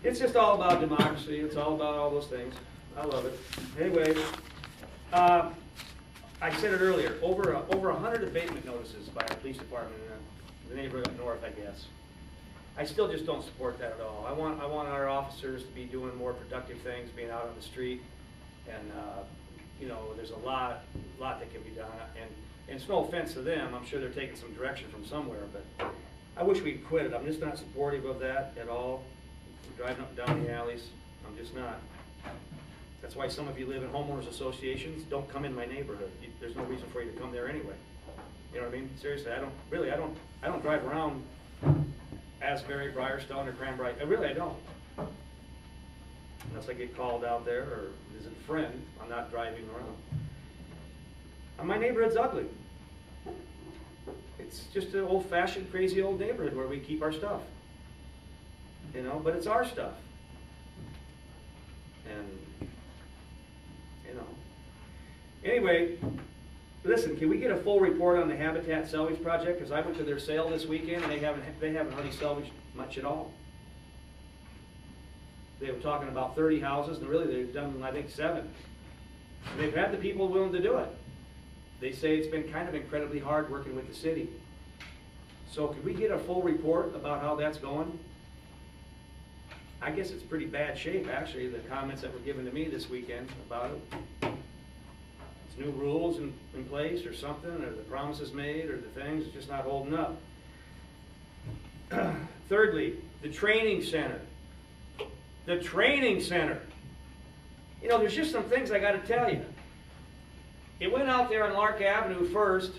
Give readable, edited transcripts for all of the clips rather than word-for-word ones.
It's just all about democracy. It's all about all those things. I love it. Anyway, I said it earlier, over 100 abatement notices by our police department in the neighborhood up north, I guess. I still just don't support that at all. I want our officers to be doing more productive things, being out on the street, and you know, there's a lot that can be done. And it's no offense to them. I'm sure they're taking some direction from somewhere, but I wish we'd quit it. I'm just not supportive of that at all. Driving up and down the alleys, I'm just not. That's why some of you live in homeowners associations. Don't come in my neighborhood. There's no reason for you to come there anyway. You know what I mean? Seriously, I don't drive around Asbury, Briarstone, or Cranbright. I don't. Unless I get called out there or visit a friend, I'm not driving around. And my neighborhood's ugly. It's just an old-fashioned, crazy old neighborhood where we keep our stuff. You know, but it's our stuff. And, you know. Anyway, listen, can we get a full report on the Habitat Salvage Project? Because I went to their sale this weekend and they haven't hardly salvaged much at all. They were talking about 30 houses, and really they've done, I think, 7. And they've had the people willing to do it. They say it's been kind of incredibly hard working with the city. So could we get a full report about how that's going? I guess it's pretty bad shape, actually, the comments that were given to me this weekend about it. It's new rules in place or something, or the promises made, or the things, it's just not holding up. Thirdly, the training center. The training center. You know, there's just some things I got to tell you. It went out there on Lark Avenue first,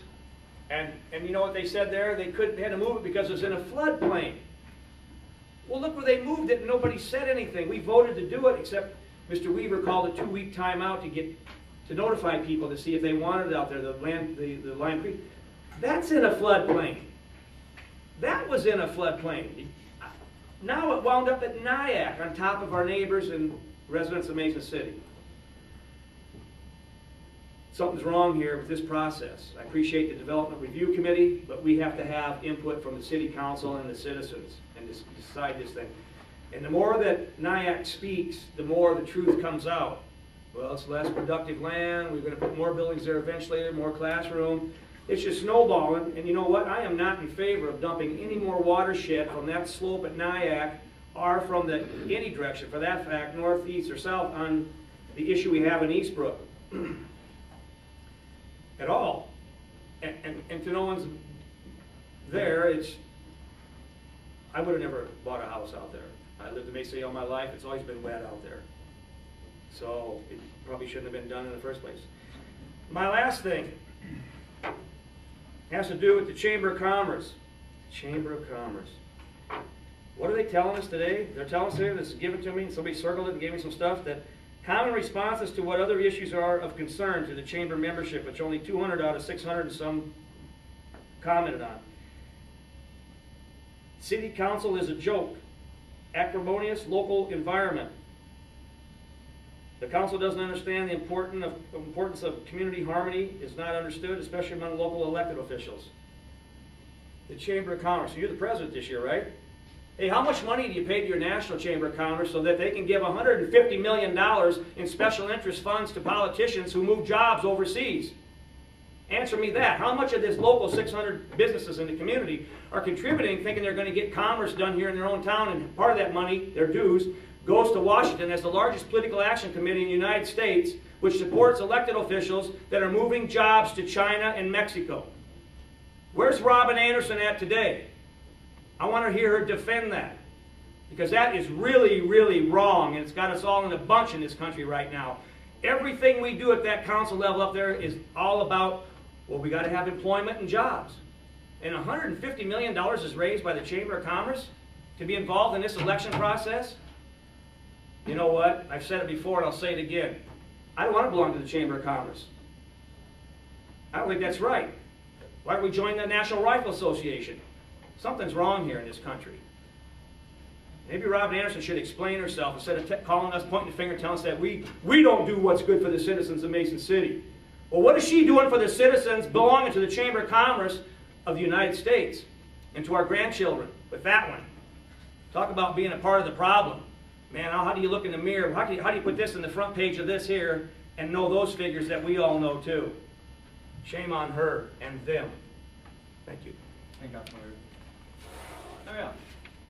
and you know what they said there? They had to move it because it was in a floodplain. Well, look where they moved it and nobody said anything. We voted to do it, except Mr. Weaver called a 2-week timeout to notify people to see if they wanted it out there, the Lime Creek. That's in a floodplain. That was in a floodplain. Now it wound up at Nyack on top of our neighbors and residents of Mason City. Something's wrong here with this process. I appreciate the Development Review Committee, but we have to have input from the City Council and the citizens and decide this thing. And the more that Nyack speaks, the more the truth comes out. Well, it's less productive land, we're going to put more buildings there eventually, more classroom. It's just snowballing, and you know what? I am not in favor of dumping any more watershed from that slope at Nyack or from any direction, for that fact, northeast or south, on the issue we have in Eastbrook. At all. And to no one's there, I would have never bought a house out there. I lived in Mason City all my life. It's always been wet out there. So it probably shouldn't have been done in the first place. My last thing has to do with the Chamber of Commerce. Chamber of Commerce. What are they telling us today? They're telling us today, this is given to me, and somebody circled it and gave me some stuff, that common responses to what other issues are of concern to the Chamber membership, which only 200 out of 600 and some commented on. City Council is a joke. Acrimonious local environment. The Council doesn't understand the importance of community harmony is not understood, especially among local elected officials. The Chamber of Commerce. So you're the president this year, right? Hey, how much money do you pay to your National Chamber of Commerce so that they can give $150 million in special interest funds to politicians who move jobs overseas? Answer me that. How much of this local 600 businesses in the community are contributing, thinking they're going to get commerce done here in their own town, and part of that money, their dues, goes to Washington as the largest political action committee in the United States, which supports elected officials that are moving jobs to China and Mexico? Where's Robin Anderson at today? I want to hear her defend that, because that is really, really wrong, and it's got us all in a bunch in this country right now. Everything we do at that council level up there is all about, well, we got to have employment and jobs. And $150 million is raised by the Chamber of Commerce to be involved in this election process? You know what? I've said it before and I'll say it again. I don't want to belong to the Chamber of Commerce. I don't think that's right. Why don't we join the National Rifle Association? Something's wrong here in this country. Maybe Robin Anderson should explain herself instead of calling us, pointing the finger, telling us that we don't do what's good for the citizens of Mason City. Well, what is she doing for the citizens belonging to the Chamber of Commerce of the United States and to our grandchildren with that one? Talk about being a part of the problem. Man, how do you look in the mirror? How do you put this in the front page of this here and know those figures that we all know too? Shame on her and them. Thank you. Thank you, Councilman Weaver. Oh yeah.